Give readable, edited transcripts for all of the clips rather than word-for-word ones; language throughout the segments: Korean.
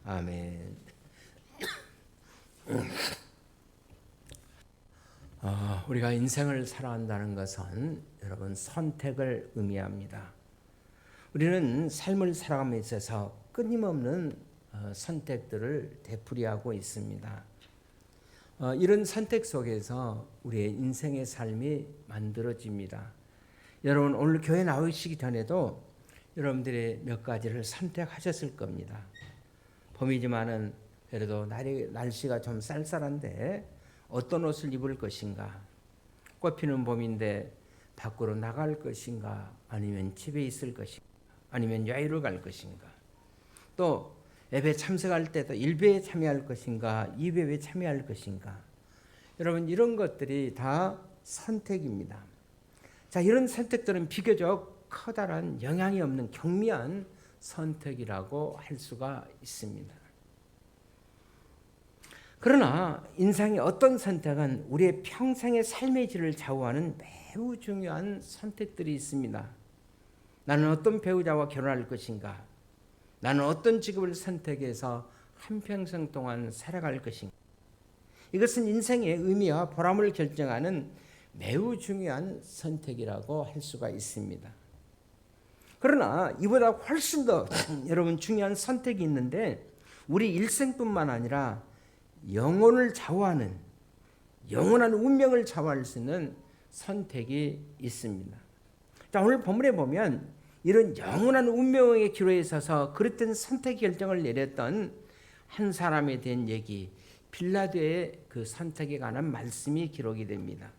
아멘. 우리가 인생을 살아간다는 것은 여러분 선택을 의미합니다. 우리는 삶을 살아감에 있어서 끊임없는 선택들을 되풀이하고 있습니다. 이런 선택 속에서 우리의 인생의 삶이 만들어집니다. 여러분 오늘 교회 나오시기 전에도 여러분들이 몇 가지를 선택하셨을 겁니다. 봄이지만은 그래도 날씨가 좀 쌀쌀한데 어떤 옷을 입을 것인가? 꽃피는 봄인데 밖으로 나갈 것인가? 아니면 집에 있을 것인가? 아니면 야유를 갈 것인가? 또 예배 참석할 때도 1배에 참여할 것인가? 2배에 참여할 것인가? 여러분 이런 것들이 다 선택입니다. 자, 이런 선택들은 비교적 커다란 영향이 없는 경미한 선택이라고 할 수가 있습니다. 그러나 인생의 어떤 선택은 우리의 평생의 삶의 질을 좌우하는 매우 중요한 선택들이 있습니다. 나는 어떤 배우자와 결혼할 것인가? 나는 어떤 직업을 선택해서 한평생 동안 살아갈 것인가? 이것은 인생의 의미와 보람을 결정하는 매우 중요한 선택이라고 할 수가 있습니다. 그러나 이보다 훨씬 더 여러분 중요한 선택이 있는데 우리 일생뿐만 아니라 영혼을 좌우하는 영원한 운명을 좌우할 수 있는 선택이 있습니다. 자, 오늘 본문에 보면 이런 영원한 운명의 기로에 서서 그릇된 선택 결정을 내렸던 한 사람에 대한 얘기, 빌라도의 그 선택에 관한 말씀이 기록이 됩니다.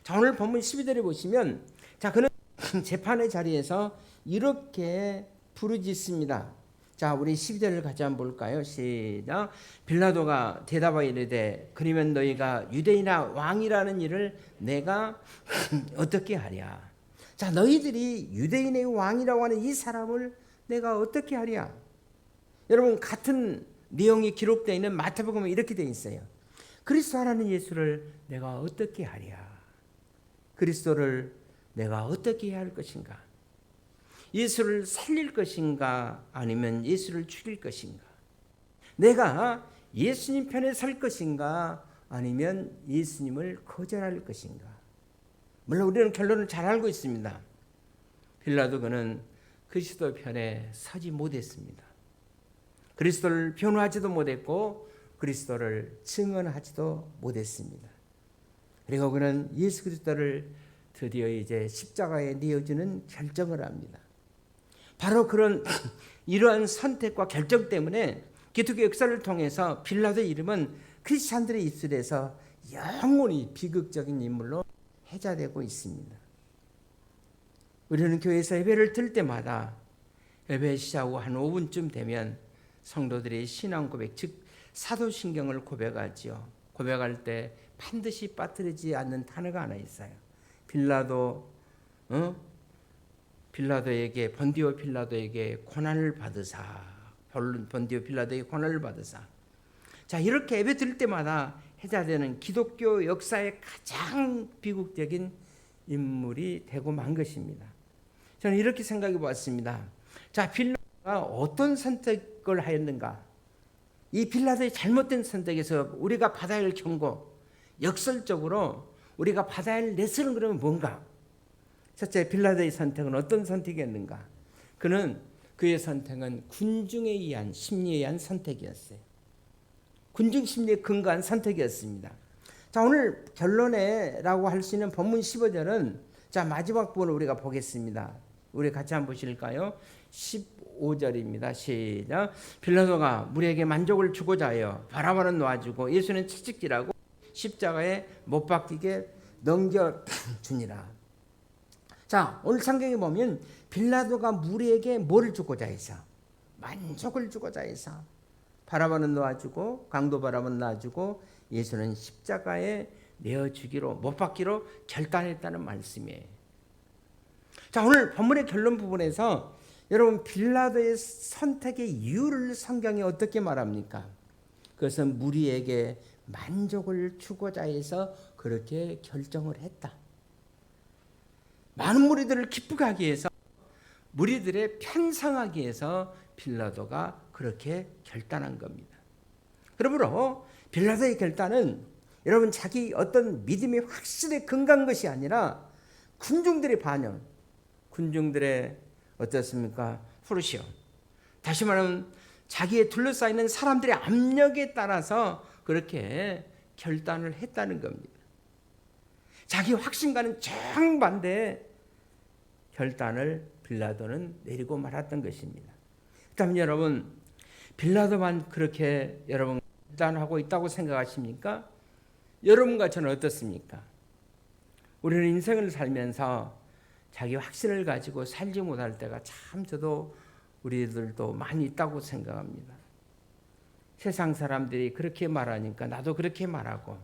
자, 오늘 본문 12절에 보시면 자, 그는 재판의 자리에서 이렇게 부르짖습니다. 자, 우리 12절을 같이 한번 볼까요? 시작. 빌라도가 대답하여 이르되 그러면 너희가 유대인의 왕이라는 일을 내가 어떻게 하랴? 자, 너희들이 유대인의 왕이라고 하는 이 사람을 내가 어떻게 하랴? 여러분 같은 내용이 기록되어 있는 마태복음에 이렇게 되어 있어요. 그리스도라는 예수를 내가 어떻게 하랴? 그리스도를 내가 어떻게 해야 할 것인가? 예수를 살릴 것인가? 아니면 예수를 죽일 것인가? 내가 예수님 편에 설 것인가? 아니면 예수님을 거절할 것인가? 물론 우리는 결론을 잘 알고 있습니다. 빌라도 그는 그리스도 편에 서지 못했습니다. 그리스도를 변호하지도 못했고 그리스도를 증언하지도 못했습니다. 그리고 그는 예수 그리스도를 드디어 이제 십자가에 내어주는 결정을 합니다. 바로 그런 이러한 선택과 결정 때문에 기독교 역사를 통해서 빌라도의 이름은 크리스찬들의 입술에서 영원히 비극적인 인물로 해자되고 있습니다. 우리는 교회에서 예배를 들 때마다 예배 시작 후 한 5분쯤 되면 성도들이 신앙 고백, 즉 사도신경을 고백하지요. 고백할 때 반드시 빠뜨리지 않는 단어가 하나 있어요. 본디오 빌라도에게 고난을 받으사. 본디오 빌라도에게 고난을 받으사. 자, 이렇게 예배 드릴 때마다 해자되는 기독교 역사의 가장 비극적인 인물이 되고 만 것입니다. 저는 이렇게 생각해 보았습니다. 자, 빌라도가 어떤 선택을 하였는가? 이 빌라도의 잘못된 선택에서 우리가 받아야 할 경고, 역설적으로 우리가 받아야 할 레슨은 그러면 뭔가? 첫째, 빌라도의 선택은 어떤 선택이었는가? 그의 선택은 군중에 의한 심리에 의한 선택이었어요. 군중 심리에 근거한 선택이었습니다. 자, 오늘 결론에라고 할 수 있는 본문 15절은 자, 마지막 부분을 우리가 보겠습니다. 우리 같이 한번 보실까요? 15절입니다. 시작. 빌라도가 무리에게 만족을 주고자 하여 바라바는 놓아주고 예수는 채찍질하고 십자가에 못 박히게 넘겨주니라. 자, 오늘 성경에 보면 빌라도가 무리에게 뭐를 주고자 해서? 만족을 주고자 해서 바라바는 놓아주고 강도 바라바는 놔주고 예수는 십자가에 내어주기로 못 박기로 결단했다는 말씀이에요. 자, 오늘 본문의 결론 부분에서 여러분 빌라도의 선택의 이유를 성경이 어떻게 말합니까? 그것은 무리에게 만족을 주고자 해서 그렇게 결정을 했다. 많은 무리들을 기쁘게 하기 위해서 무리들의 편성하기 위해서 빌라도가 그렇게 결단한 겁니다. 그러므로 빌라도의 결단은 여러분 자기 어떤 믿음이 확실히 근거한 것이 아니라 군중들의 반영, 군중들의 어떻습니까? 후르시오. 다시 말하면 자기에 둘러싸이는 사람들의 압력에 따라서 그렇게 결단을 했다는 겁니다. 자기 확신과는 정반대의 결단을 빌라도는 내리고 말았던 것입니다. 그렇다면 여러분, 빌라도만 그렇게 여러분 결단하고 있다고 생각하십니까? 여러분과 저는 어떻습니까? 우리는 인생을 살면서 자기 확신을 가지고 살지 못할 때가 참 저도 우리들도 많이 있다고 생각합니다. 세상 사람들이 그렇게 말하니까 나도 그렇게 말하고,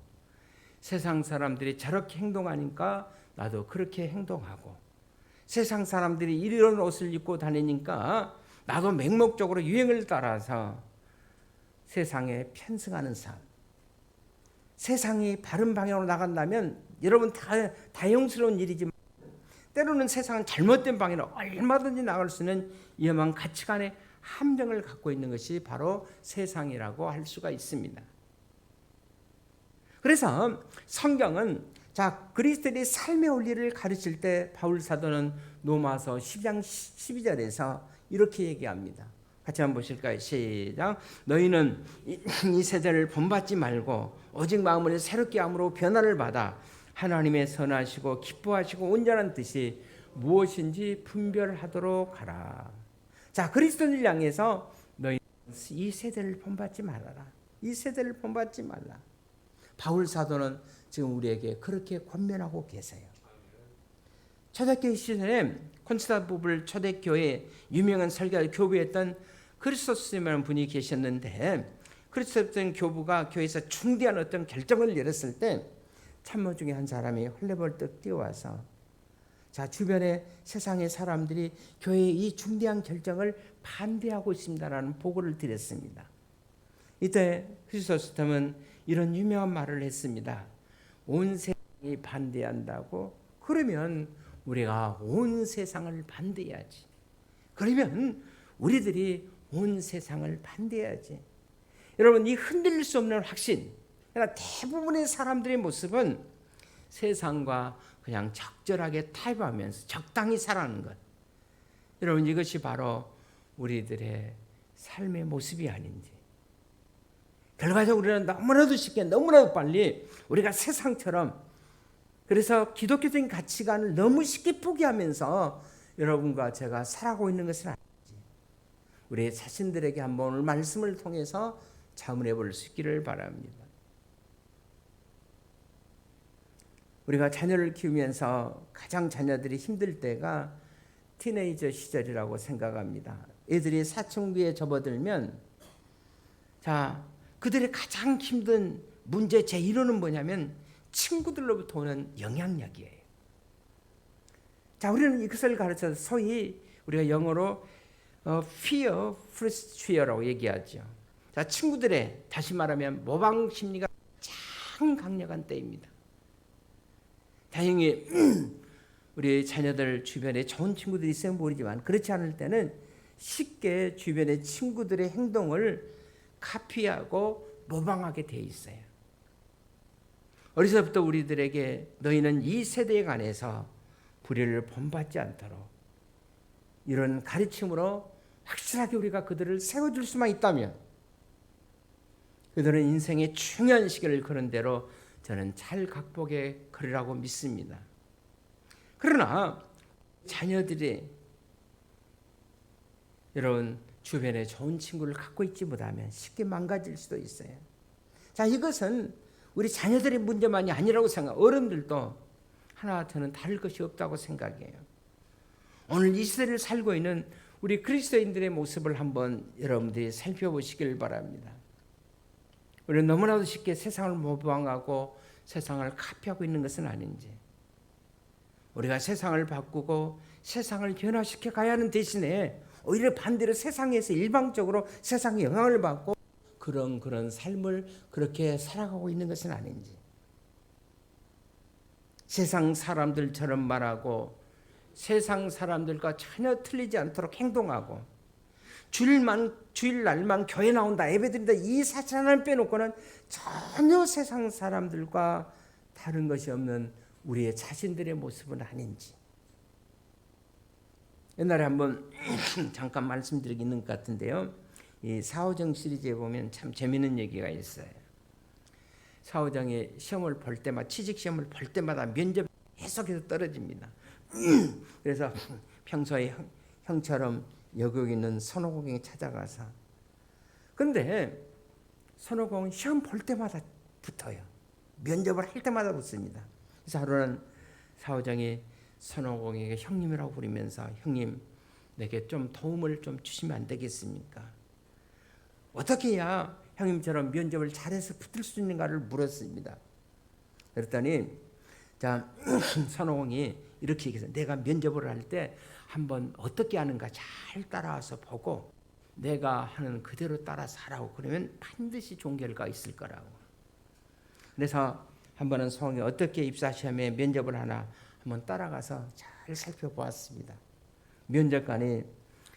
세상 사람들이 저렇게 행동하니까 나도 그렇게 행동하고, 세상 사람들이 이런 옷을 입고 다니니까 나도 맹목적으로 유행을 따라서 세상에 편승하는 삶. 세상이 바른 방향으로 나간다면 여러분 다용스러운 일이지만 때로는 세상은 잘못된 방향으로 얼마든지 나갈 수 있는 위험한 가치관의 함정을 갖고 있는 것이 바로 세상이라고 할 수가 있습니다. 그래서 성경은 그리스도의 삶의 원리를 가르칠 때 바울 사도는 로마서 10장 12절에서 이렇게 얘기합니다. 같이 한번 보실까요? 시작. 너희는 이 세대를 본받지 말고 오직 마음을 새롭게 함으로 변화를 받아 하나님의 선하시고 기뻐하시고 온전한 뜻이 무엇인지 분별하도록 하라. 자, 그리스도를 향해서 너희 이 세대를 본받지 말아라. 이 세대를 본받지 말라. 바울 사도는 지금 우리에게 그렇게 권면하고 계세요. 초대교회 시절에 콘스탄티노플 초대교회 유명한 설교를 교부했던 크리스토스라는 분이 계셨는데, 크리스토스 교부가 교회에서 중대한 어떤 결정을 내렸을 때 참모 중에 한 사람이 헐레벌떡 뛰어와서 주변에 세상의 사람들이 교회의 이 중대한 결정을 반대하고 있습니다라는 보고를 드렸습니다. 이때 크리스토스는 이런 유명한 말을 했습니다. 온 세상이 반대한다고? 그러면 우리가 온 세상을 반대해야지. 그러면 우리들이 온 세상을 반대해야지. 여러분, 이 흔들릴 수 없는 확신, 그러나 대부분의 사람들의 모습은 세상과 그냥 적절하게 타협하면서 적당히 살아가는 것. 여러분, 이것이 바로 우리들의 삶의 모습이 아닌지. 결과적으로 우리는 너무나도 쉽게 너무나도 빨리 우리가 세상처럼, 그래서 기독교적인 가치관을 너무 쉽게 포기하면서 여러분과 제가 살아가고 있는 것은 아닌지 우리 자신들에게 한번 오늘 말씀을 통해서 자문해 볼 수 있기를 바랍니다. 우리가 자녀를 키우면서 가장 자녀들이 힘들 때가 티네이저 시절이라고 생각합니다. 애들이 사춘기에 접어들면 그들의 가장 힘든 문제 제1호는 뭐냐면 친구들로부터 오는 영향력이에요. 우리는 이것을 가르쳐서 소위 우리가 영어로 fear, first fear라고 얘기하죠. 친구들의, 다시 말하면 모방 심리가 가장 강력한 때입니다. 다행히 우리 자녀들 주변에 좋은 친구들이 있으면 모르지만 그렇지 않을 때는 쉽게 주변의 친구들의 행동을 카피하고 모방하게 돼 있어요. 어려서부터 우리들에게 너희는 이 세대에 관해서 불의를 본받지 않도록 이런 가르침으로 확실하게 우리가 그들을 세워줄 수만 있다면 그들은 인생의 중요한 시기를 그런 대로 저는 잘 극복해 그리라고 믿습니다. 그러나 자녀들이 여러분 주변에 좋은 친구를 갖고 있지 못하면 쉽게 망가질 수도 있어요. 이것은 우리 자녀들의 문제만이 아니라고 생각. 어른들도 하나 저는 다를 것이 없다고 생각해요. 오늘 이 시대를 살고 있는 우리 그리스도인들의 모습을 한번 여러분들이 살펴보시길 바랍니다. 우리는 너무나도 쉽게 세상을 모방하고 세상을 카피하고 있는 것은 아닌지, 우리가 세상을 바꾸고 세상을 변화시켜 가야 하는 대신에 오히려 반대로 세상에서 일방적으로 세상의 영향을 받고 그런 삶을 그렇게 살아가고 있는 것은 아닌지, 세상 사람들처럼 말하고 세상 사람들과 전혀 틀리지 않도록 행동하고 주일날만 교회 나온다, 예배드린다, 이 사실 하나를 빼놓고는 전혀 세상 사람들과 다른 것이 없는 우리의 자신들의 모습은 아닌지. 옛날에 한번 잠깐 말씀드리는 것 같은데요. 이 사오정 시리즈에 보면 참 재미있는 얘기가 있어요. 사오정이 시험을 볼 때마다, 취직 시험을 볼 때마다 면접 계속해서 떨어집니다. 그래서 평소에 형처럼 여기 있는 선호공에 찾아가서, 근데 선호공은 시험 볼 때마다 붙어요. 면접을 할 때마다 붙습니다. 그래서 하루는 사오정이 선호공에게 형님이라고 부르면서, 형님, 내게 좀 도움을 좀 주시면 안 되겠습니까? 어떻게 해야 형님처럼 면접을 잘해서 붙을 수 있는가를 물었습니다. 그랬더니 자, 선호공이 이렇게 얘기해서, 내가 면접을 할 때 한번 어떻게 하는가 잘 따라와서 보고 내가 하는 그대로 따라서 하라고, 그러면 반드시 좋은 결과가 있을 거라고. 그래서 한 번은 선호공이 어떻게 입사시험에 면접을 하나 한번 따라가서 잘 살펴보았습니다. 면접관이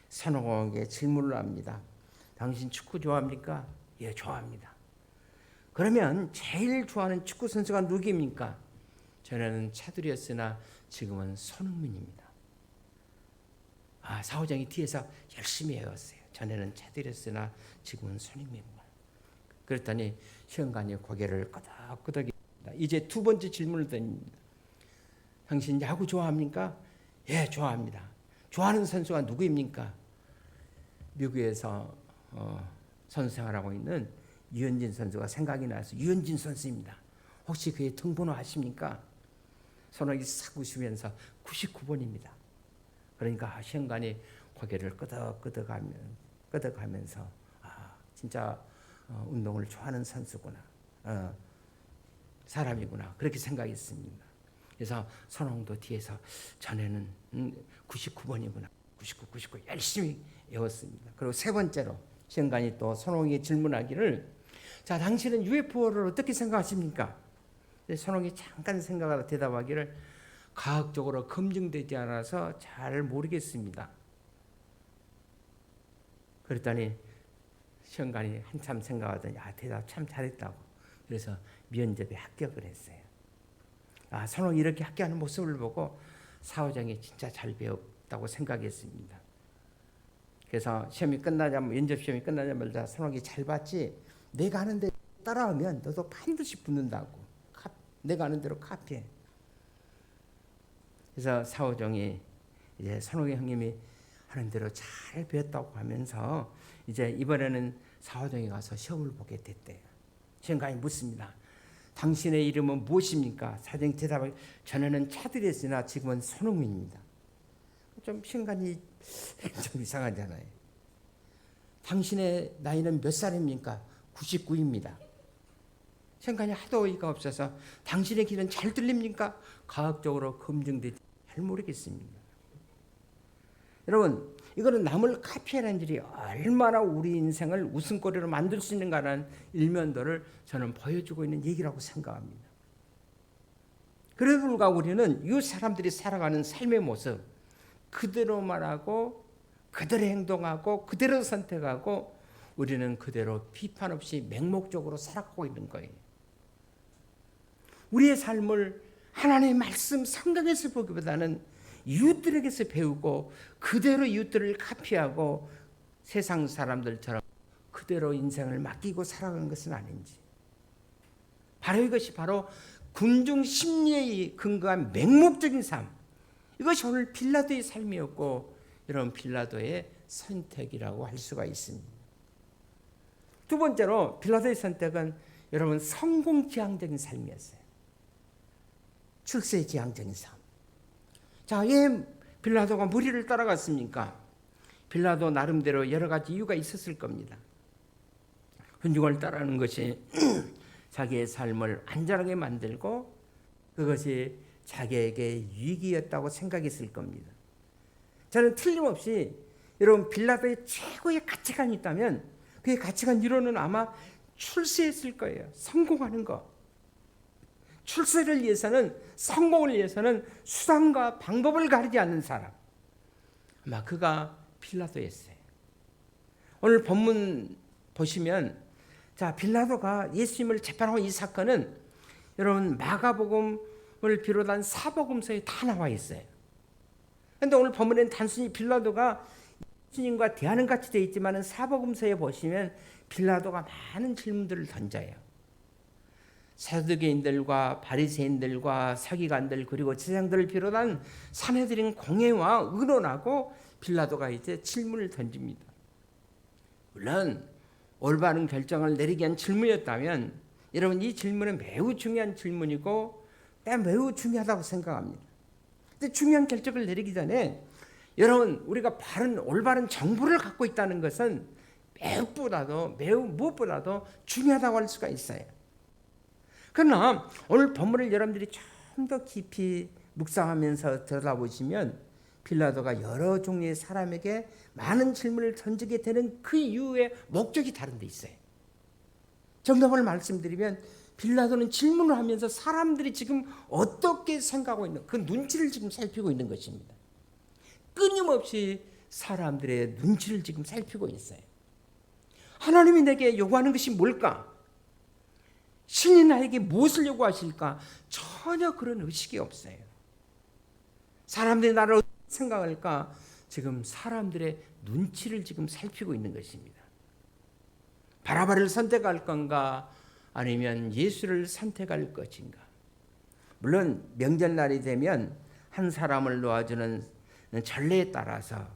선호공에게 질문을 합니다. 당신 축구 좋아합니까? 예, 좋아합니다. 그러면 제일 좋아하는 축구 선수가 누구입니까? 전에는 차두리였으나 지금은 손흥민입니다. 사오정이 뒤에서 열심히 외웠어요. 전에는 차두리였으나 지금은 손흥민입니다. 그랬더니 시험관이 고개를 끄덕끄덕입니다. 이제 두 번째 질문을 던집니다. 당신 야구 좋아합니까? 예, 좋아합니다. 좋아하는 선수가 누구입니까? 미국에서 선수 생활하고 있는 유현진 선수가 생각이 나서, 유현진 선수입니다. 혹시 그의 등번호 아십니까? 손흥민이 싹 웃으면서 99번입니다. 그러니까 시험관이 고개를 끄덕하면서 진짜 운동을 좋아하는 선수구나, 사람이구나, 그렇게 생각했습니다. 그래서 선홍도 뒤에서 전에는 99번이구나, 99 열심히 외웠습니다. 그리고 세 번째로 시험관이 또 선홍에게 질문하기를, 자, 당신은 UFO를 어떻게 생각하십니까? 선홍이 잠깐 생각하다 대답하기를, 과학적으로 검증되지 않아서 잘 모르겠습니다. 그랬더니 시험관이 한참 생각하더니 대답 참 잘했다고. 그래서 면접에 합격을 했어요. 선홍이 이렇게 합격하는 모습을 보고 사오정이 진짜 잘 배웠다고 생각했습니다. 그래서 면접 시험이 끝나자마자 선홍이 잘 봤지? 내가 하는 데 따라오면 너도 반드시 붙는다고. 내가 하는 대로 카피해. 그래서 사오정이 이제 선홍이 형님이 하는 대로 잘 배웠다고 하면서 이제 이번에는 사오정이 가서 시험을 보게 됐대요. 시험관이 묻습니다. 당신의 이름은 무엇입니까? 사오정이 대답하기, 전에는 차두리였으나 지금은 손흥민입니다. 좀 시험관이 좀 이상하잖아요. 당신의 나이는 몇 살입니까? 99입니다. 시험관이 하도 어이가 없어서, 당신의 귀는 잘 들립니까? 과학적으로 검증되지 잘 모르겠습니다. 여러분, 이거는 남을 카피하는 일이 얼마나 우리 인생을 웃음거리로 만들 수 있는가라는 일면도를 저는 보여주고 있는 얘기라고 생각합니다. 그래도 불구하고 우리는 이 사람들이 살아가는 삶의 모습 그대로 말하고 그대로 행동하고 그대로 선택하고 우리는 그대로 비판 없이 맹목적으로 살아가고 있는 거예요. 우리의 삶을 하나님의 말씀 성경에서 보기보다는 이웃들에게서 배우고 그대로 이웃들을 카피하고 세상 사람들처럼 그대로 인생을 맡기고 살아가는 것은 아닌지. 바로 이것이 바로 군중 심리에 근거한 맹목적인 삶. 이것이 오늘 빌라도의 삶이었고 이런 빌라도의 선택이라고 할 수가 있습니다. 두 번째로 빌라도의 선택은 여러분 성공지향적인 삶이었어요. 출세지향적인 삶. 자, 왜 빌라도가 무리를 따라갔습니까? 빌라도 나름대로 여러 가지 이유가 있었을 겁니다. 군중을 따라가는 것이 자기의 삶을 안전하게 만들고 그것이 자기에게 유익이었다고 생각했을 겁니다. 저는 틀림없이 여러분 빌라도의 최고의 가치관이 있다면 그의 가치관 이론은 아마 출세했을 거예요. 성공하는 것. 출세를 위해서는, 성공을 위해서는 수단과 방법을 가리지 않는 사람. 아마 그가 빌라도였어요. 오늘 본문 보시면 자, 빌라도가 예수님을 재판하고 이 사건은 여러분 마가복음을 비롯한 사복음서에 다 나와 있어요. 그런데 오늘 본문에는 단순히 빌라도가 예수님과 대하는 같이 되어 있지만 사복음서에 보시면 빌라도가 많은 질문들을 던져요. 사두개인들과 바리새인들과 서기관들 그리고 제사장들을 비롯한 사내들인 공회와 의논하고 빌라도가 이제 질문을 던집니다. 물론 올바른 결정을 내리기 위한 질문이었다면 여러분 이 질문은 매우 중요한 질문이고 매우 중요하다고 생각합니다. 근데 중요한 결정을 내리기 전에 여러분 우리가 올바른 정보를 갖고 있다는 것은 매우 무엇보다도 중요하다고 할 수가 있어요. 그러나 오늘 본문을 여러분들이 좀 더 깊이 묵상하면서 들여다보시면 빌라도가 여러 종류의 사람에게 많은 질문을 던지게 되는 그 이유의 목적이 다른 데 있어요. 정답을 말씀드리면 빌라도는 질문을 하면서 사람들이 지금 어떻게 생각하고 있는 그 눈치를 지금 살피고 있는 것입니다. 끊임없이 사람들의 눈치를 지금 살피고 있어요. 하나님이 내게 요구하는 것이 뭘까? 신이 나에게 무엇을 요구하실까? 전혀 그런 의식이 없어요. 사람들이 나를 어떻게 생각할까? 지금 사람들의 눈치를 지금 살피고 있는 것입니다. 바라바를 선택할 건가? 아니면 예수를 선택할 것인가? 물론 명절날이 되면 한 사람을 놓아주는 전례에 따라서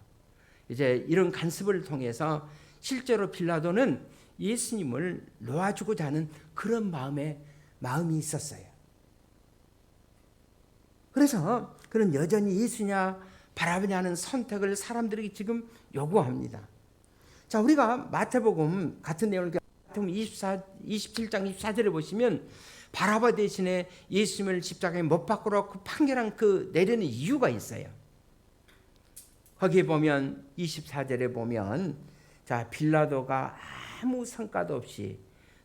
이제 이런 간섭을 통해서 실제로 빌라도는 예수님을 놓아주고자 하는 그런 마음이 있었어요. 그래서 그는 여전히 예수냐 바라보냐 하는 선택을 사람들에게 지금 요구합니다. 자, 우리가 마태복음 같은 내용을 마태복음 27장 24절에 보시면 바라바 대신에 예수님을 십자가에 못 박으러 판결한 내리는 이유가 있어요. 거기에 보면 24절에 보면 자, 빌라도가 아무 성과도 없이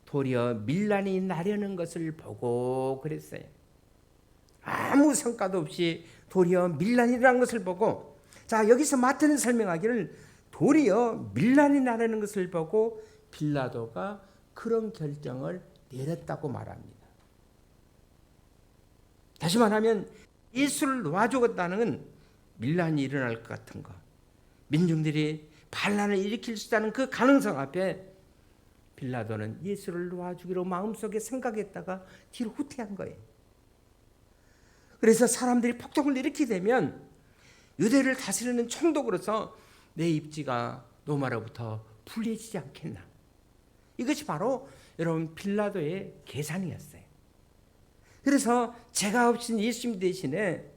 도리어 밀란이 나려는 것을 보고 그랬어요. 아무 성과도 없이 도리어 밀란이라는 것을 보고 자, 여기서 마태는 설명하기를 도리어 밀란이 나려는 것을 보고 빌라도가 그런 결정을 내렸다고 말합니다. 다시 말하면 예수를 놓아주겠다는 밀란이 일어날 것 같은 것, 민중들이 반란을 일으킬 수 있다는 그 가능성 앞에 빌라도는 예수를 놓아주기로 마음속에 생각했다가 뒤로 후퇴한 거예요. 그래서 사람들이 폭동을 일으키게 되면 유대를 다스리는 총독으로서 내 입지가 로마로부터 불리해지지 않겠나. 이것이 바로 여러분 빌라도의 계산이었어요. 그래서 죄가 없인 예수님 대신에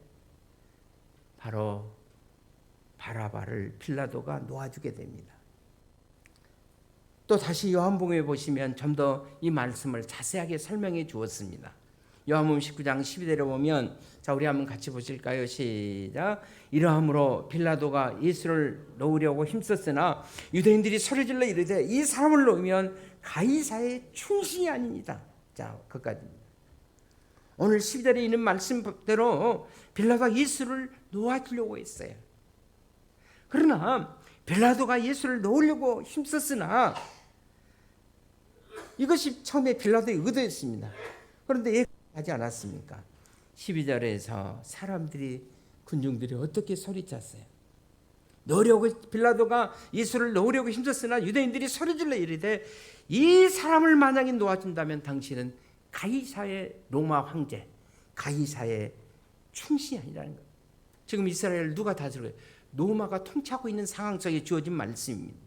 바로 바라바를 빌라도가 놓아주게 됩니다. 또 다시 요한복음에 보시면 좀 더 이 말씀을 자세하게 설명해 주었습니다. 요한복음 19장 12절에 보면 자, 우리 한번 같이 보실까요? 시작. 이러함으로 빌라도가 예수를 놓으려고 힘썼으나 유대인들이 소리질러 이르되 이 사람을 놓으면 가이사의 충신이 아닙니다. 자, 거기까지입니다. 오늘 12절에 있는 말씀대로 빌라도가 예수를 놓아주려고 했어요. 그러나 빌라도가 예수를 놓으려고 힘썼으나 이것이 처음에 빌라도의 의도였습니다. 그런데 하지 않았습니까? 12절에서 군중들이 어떻게 소리쳤어요? 빌라도가 예수를 놓으려고 힘썼으나 유대인들이 소리질러 이르되 이 사람을 만약에 놓아준다면 당신은 가이사의 로마 황제, 가이사의 충신이 아니라는 거예요. 지금 이스라엘을 누가 다스려요? 로마가 통치하고 있는 상황 속에 주어진 말씀입니다.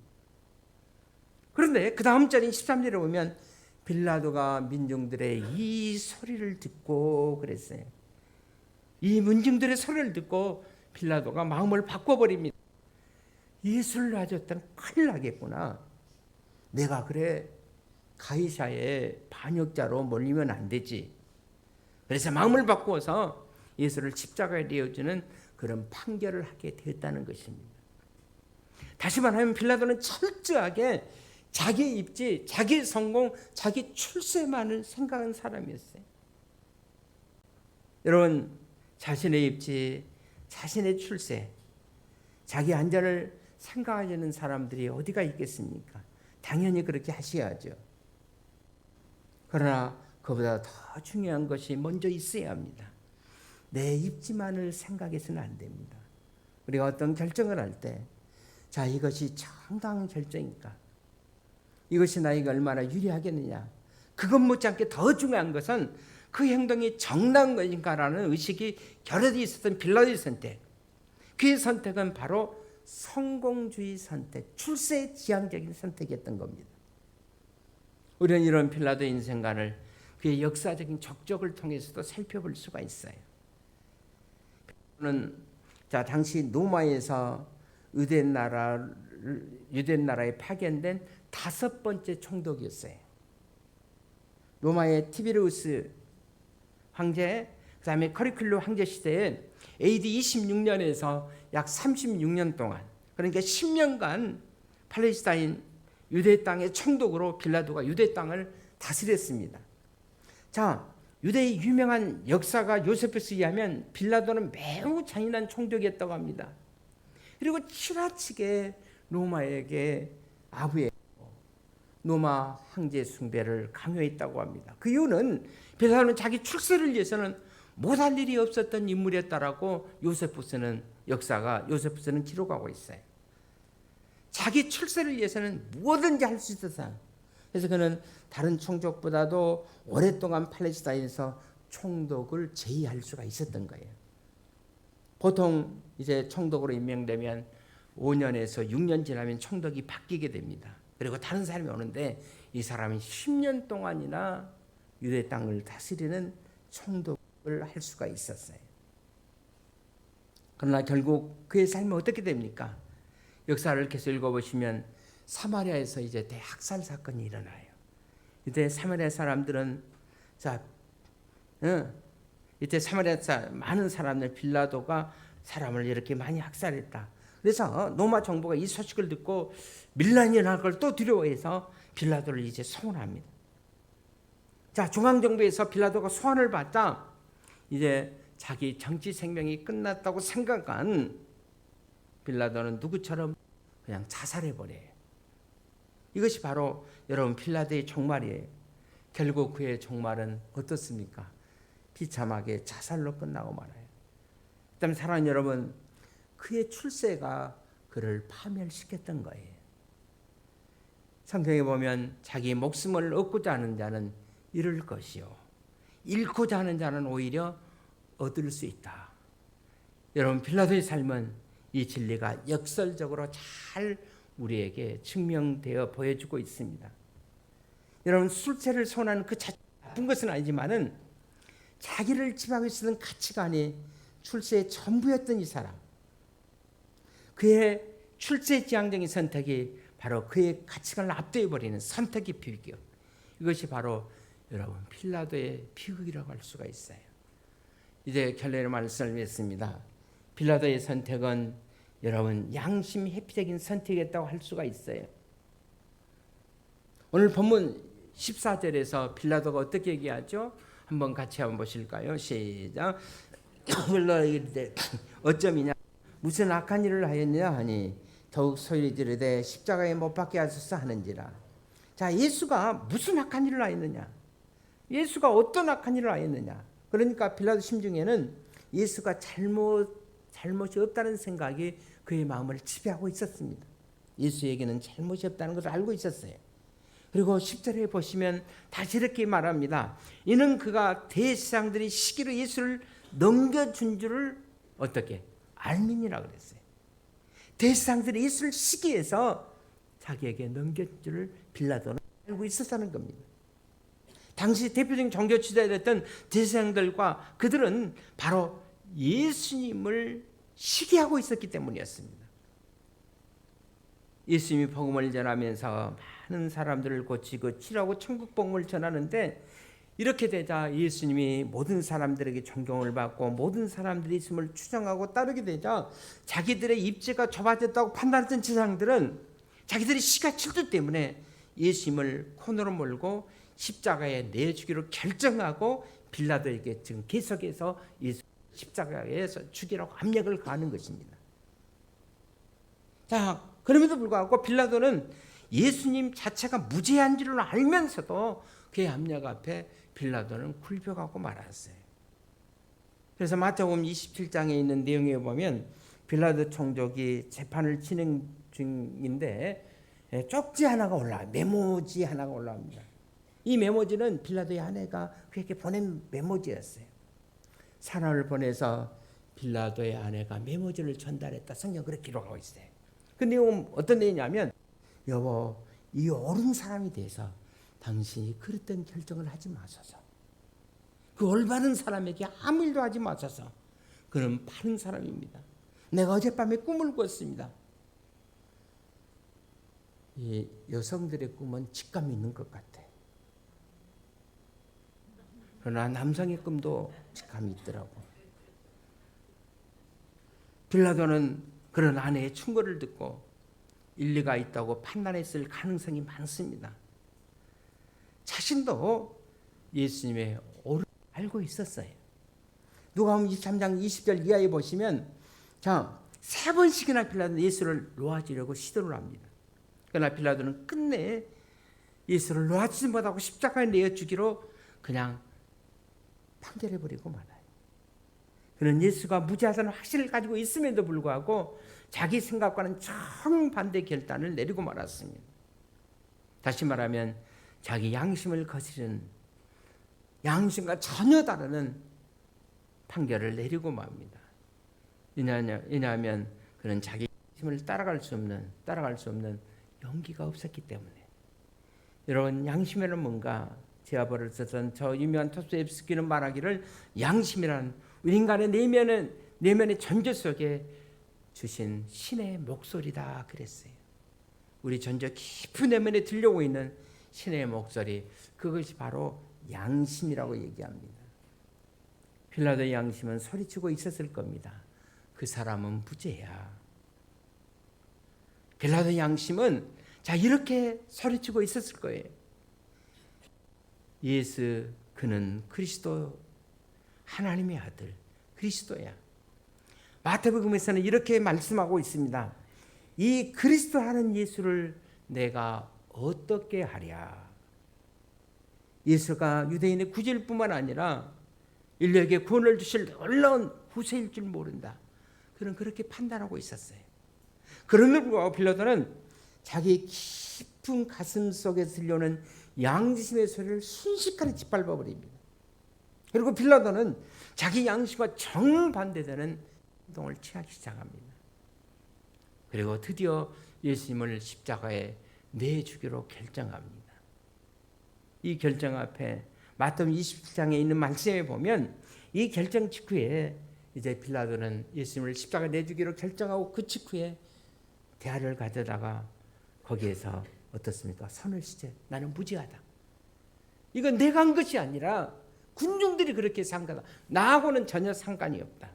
그런데 그 다음 절인 13절에 보면 빌라도가 민중들의 이 소리를 듣고 그랬어요. 이 민중들의 소리를 듣고 빌라도가 마음을 바꿔버립니다. 예수를 놔줬다면 큰일 나겠구나. 내가 그래 가이사의 반역자로 몰리면 안 되지. 그래서 마음을 바꾸어서 예수를 십자가에 내어주는 그런 판결을 하게 되었다는 것입니다. 다시 말하면 빌라도는 철저하게 자기의 입지, 자기의 성공, 자기 출세만을 생각한 사람이었어요. 여러분, 자신의 입지, 자신의 출세, 자기 안전을 생각하려는 사람들이 어디가 있겠습니까? 당연히 그렇게 하셔야죠. 그러나 그보다 더 중요한 것이 먼저 있어야 합니다. 내 입지만을 생각해서는 안 됩니다. 우리가 어떤 결정을 할 때, 자, 이것이 정당한 결정인가? 이것이 나에게 얼마나 유리하겠느냐? 그것 못지않게 더 중요한 것은 그 행동이 정당한 것인가라는 의식이 결여되어 있었던 빌라도의 선택. 그의 선택은 바로 성공주의 선택, 출세지향적인 선택이었던 겁니다. 우리는 이런 빌라도의 인생관을 그의 역사적인 적적을 통해서도 살펴볼 수가 있어요. 자, 당시 로마에서 유대 나라에 파견된 5번째 총독이었어요. 로마의 티베리우스 황제, 그다음에 커리큘로 황제 시대에 AD 26년에서 약 36년 동안, 그러니까 10년간 팔레스타인 유대 땅의 총독으로 빌라도가 유대 땅을 다스렸습니다. 자, 유대의 유명한 역사가 요세푸스에 의하면 빌라도는 매우 잔인한 총독이었다고 합니다. 그리고 지나치게 로마에게 아부했고 로마 황제 숭배를 강요했다고 합니다. 그 이유는 빌라도는 자기 출세를 위해서는 못할 일이 없었던 인물이었다라고 요세푸스는 기록하고 있어요. 자기 출세를 위해서는 뭐든지 할 수 있었다. 그래서 그는 다른 총독보다도 오랫동안 팔레스타인에서 총독을 제의할 수가 있었던 거예요. 보통 이제 총독으로 임명되면 5년에서 6년 지나면 총독이 바뀌게 됩니다. 그리고 다른 사람이 오는데 이 사람이 10년 동안이나 유대 땅을 다스리는 총독을 할 수가 있었어요. 그러나 결국 그의 삶은 어떻게 됩니까? 역사를 계속 읽어보시면 사마리아에서 이제 대학살 사건이 일어나요. 이때 사마리아 사람들은 이때 사마리아 많은 사람들 빌라도가 사람을 이렇게 많이 학살했다. 그래서 로마 정부가 이 소식을 듣고 밀란이 일어날 걸 또 두려워해서 빌라도를 이제 소환합니다. 자, 중앙정부에서 빌라도가 소환을 받자 이제 자기 정치 생명이 끝났다고 생각한 빌라도는 누구처럼 그냥 자살해버려요. 이것이 바로 여러분 빌라도의 종말이에요. 결국 그의 종말은 어떻습니까? 비참하게 자살로 끝나고 말아요. 그다음에 사랑하는 여러분, 그의 출세가 그를 파멸시켰던 거예요. 성경에 보면 자기 목숨을 얻고자 하는 자는 잃을 것이요 잃고자 하는 자는 오히려 얻을 수 있다. 여러분 빌라도의 삶은 이 진리가 역설적으로 잘 우리에게 증명되어 보여주고 있습니다. 여러분 출세를 소원하는 그 자체가 나쁜 것은 아니지만은 자기를 지배하고 있었던 가치관이 출세의 전부였던 이 사람, 그의 출세지향적인 선택이 바로 그의 가치관을 압도해버리는 선택의 비극, 이것이 바로 여러분 빌라도의 비극이라고 할 수가 있어요. 이제 결론의 말씀을 했습니다. 빌라도의 선택은 여러분 양심 회피적인 선택이었다고 할 수가 있어요. 오늘 본문 14절에서 빌라도가 어떻게 얘기하죠? 한번 같이 한번 보실까요? 시작. 빌라도가 이르되 어쩌미냐 무슨 악한 일을 하였느냐 하니 더욱 소리 지르되 십자가에 못 박게 하소서 하는지라. 자, 예수가 무슨 악한 일을 하였느냐? 예수가 어떤 악한 일을 하였느냐? 그러니까 빌라도 심중에는 예수가 잘못이 없다는 생각이 그의 마음을 지배하고 있었습니다. 예수에게는 잘못이 없다는 것을 알고 있었어요. 그리고 10절에 보시면 다시 이렇게 말합니다. 이는 그가 대제사장들이 시기로 예수를 넘겨준 줄을 어떻게 알민이라 그랬어요. 대제사장들이 예수를 시기해서 자기에게 넘겨준 줄을 빌라도는 알고 있었다는 겁니다. 당시 대표적인 종교 지도자였던 대제사장들과 그들은 바로 예수님을 시기하고 있었기 때문이었습니다. 예수님이 복음을 전하면서 많은 사람들을 고치고 치료하고 천국 복음을 전하는데 이렇게 되자 예수님이 모든 사람들에게 존경을 받고 모든 사람들이 예수님을 추종하고 따르게 되자 자기들의 입지가 좁아졌다고 판단했던 제사장들은 자기들의 시가 칠두 때문에 예수님을 코너로 몰고 십자가에 내주기로 결정하고 빌라도에게 지금 계속해서 예수 십자가에서 죽이라고 압력을 가하는 것입니다. 자, 그럼에도 불구하고 빌라도는 예수님 자체가 무죄한 줄을 알면서도 그의 압력 앞에 빌라도는 굴벽하고 말았어요. 그래서 마태복음 27장에 있는 내용에 보면 빌라도 총독이 재판을 진행 중인데 쪽지 하나가 올라와요. 메모지 하나가 올라옵니다. 이 메모지는 빌라도의 아내가 그에게 보낸 메모지였어요. 사람을 보내서 빌라도의 아내가 메모지를 전달했다. 성경 그렇게 기록하고 있어요. 그 내용은 어떤 내용이냐면, 여보, 이 옳은 사람이 돼서 당신이 그릇된 결정을 하지 마소서. 그 올바른 사람에게 아무 일도 하지 마소서. 그는 바른 사람입니다. 내가 어젯밤에 꿈을 꿨습니다. 이 여성들의 꿈은 직감이 있는 것 같아. 그러나 남성의 꿈도 직감이 있더라고. 빌라도는 그런 아내의 충고를 듣고 일리가 있다고 판단했을 가능성이 많습니다. 자신도 예수님의 옳은 알고 있었어요. 누가복음 23장 20절 이하에 보시면, 자, 3번씩이나 빌라도는 예수를 놓아주려고 시도를 합니다. 그러나 빌라도는 끝내 예수를 놓아주지 못하고 십자가에 내어주기로 그냥 판결해버리고 말아요. 그는 예수가 무죄하다는 확신을 가지고 있음에도 불구하고 자기 생각과는 정반대 결단을 내리고 말았습니다. 다시 말하면 자기 양심을 거스르는, 양심과 전혀 다르는 판결을 내리고 맙니다. 왜냐하면 그는 자기 양심을 따라갈 수 없는 용기가 없었기 때문에. 여러분, 양심이란 뭔가? 제아버를 쓰던 저 유명한 토스토옙스키는 말하기를, 양심이란 우리 인간의 내면의 존재 속에 주신 신의 목소리다 그랬어요. 우리 존재 깊은 내면에 들려오고 있는 신의 목소리, 그것이 바로 양심이라고 얘기합니다. 빌라도의 양심은 소리치고 있었을 겁니다. 그 사람은 무죄야. 빌라도의 양심은 자 이렇게 소리치고 있었을 거예요. 예수, 그는 그리스도, 하나님의 아들 그리스도야. 마태복음에서는 이렇게 말씀하고 있습니다. 이 그리스도 하는 예수를 내가 어떻게 하랴. 예수가 유대인의 구주일 뿐만 아니라 인류에게 구원을 주실 놀라운 후세일 줄 모른다. 그는 그렇게 판단하고 있었어요. 그럼에도 불구하고 빌라도는 자기 깊은 가슴 속에서 들려오는 양심의 소리를 순식간에 짓밟아 버립니다. 그리고 빌라도는 자기 양심과 정반대되는 행동을 취하기 시작합니다. 그리고 드디어 예수님을 십자가에 내주기로 결정합니다. 이 결정 앞에 마태복음 27장에 있는 말씀에 보면 이 결정 직후에 이제 빌라도는 예수님을 십자가에 내주기로 결정하고 그 직후에 대화를 가져다가 거기에서 어떻습니까? 선을 씻어. 나는 무죄하다. 이건 내가 한 것이 아니라 군중들이 그렇게 생각하다. 나하고는 전혀 상관이 없다.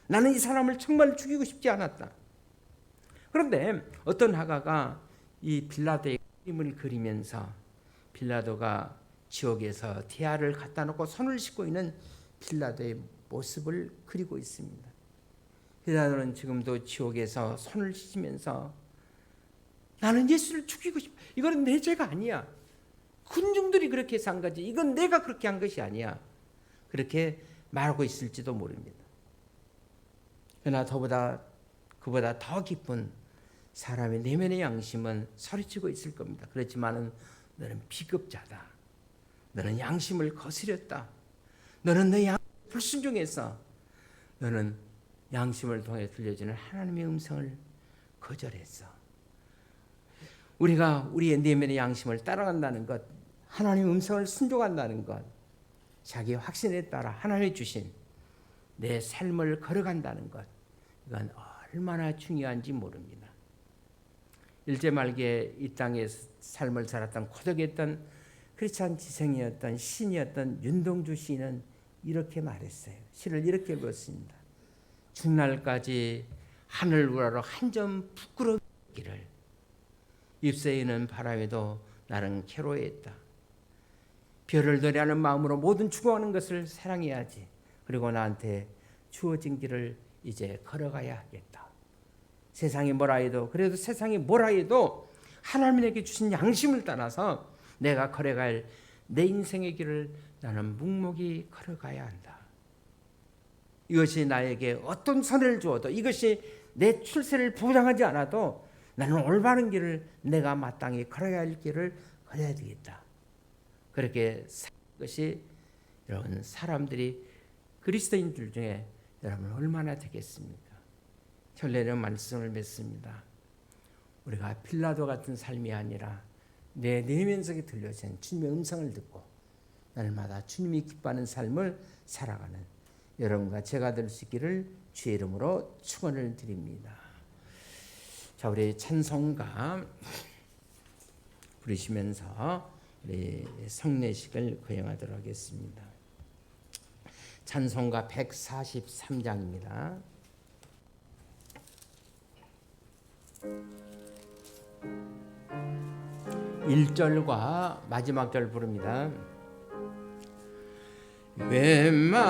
나는 이 사람을 정말 죽이고 싶지 않았다. 그런데 어떤 화가가 이 빌라도의 그림을 그리면서 빌라도가 지옥에서 태아를 갖다 놓고 손을 씻고 있는 빌라도의 모습을 그리고 있습니다. 빌라도는 지금도 지옥에서 손을 씻으면서 나는 예수를 죽이고 싶어. 이건 내 죄가 아니야. 군중들이 그렇게 산 거지. 이건 내가 그렇게 한 것이 아니야. 그렇게 말하고 있을지도 모릅니다. 그러나 그보다 더 깊은 사람의 내면의 양심은 소리치고 있을 겁니다. 그렇지만은 너는 비겁자다. 너는 양심을 거스렸다. 너는 내 양심에 불순종해서 너는 양심을 통해 들려주는 하나님의 음성을 거절했어. 우리가 우리의 내면의 양심을 따라간다는 것, 하나님의 음성을 순종한다는 것, 자기의 확신에 따라 하나님이 주신 내 삶을 걸어간다는 것, 이건 얼마나 중요한지 모릅니다. 일제 말기에 이 땅에 삶을 살았던 고독했던 크리스찬 지성이었던 시인이었던 윤동주 시인은 이렇게 말했어요. 시를 이렇게 읽었습니다. 죽날까지 하늘 우러러 한 점 부끄러기를 입새에는 바람에도 나는 괴로워했다. 별을 노래하는 마음으로 모든 추구하는 것을 사랑해야지. 그리고 나한테 주어진 길을 이제 걸어가야 하겠다. 세상이 뭐라 해도, 그래도 세상이 뭐라 해도 하나님에게 주신 양심을 따라서 내가 걸어갈 내 인생의 길을 나는 묵묵히 걸어가야 한다. 이것이 나에게 어떤 선을 주어도, 이것이 내 출세를 보장하지 않아도 나는 올바른 길을, 내가 마땅히 걸어야 할 길을 걸어야 되겠다. 그렇게 사는 것이 여러분, 사람들이 그리스도인들 중에 여러분 얼마나 되겠습니까? 결례는 말씀을 맺습니다. 우리가 빌라도 같은 삶이 아니라 내 내면 속에 들려진 주님의 음성을 듣고 날마다 주님이 기뻐하는 삶을 살아가는 여러분과 제가 될 수 있기를 주의 이름으로 축원을 드립니다. 자, 우리 찬송가 부르시면서 우리 성례식을 거행하도록 하겠습니다. 찬송가 143장입니다. 1절과 마지막 절 부릅니다. 웬만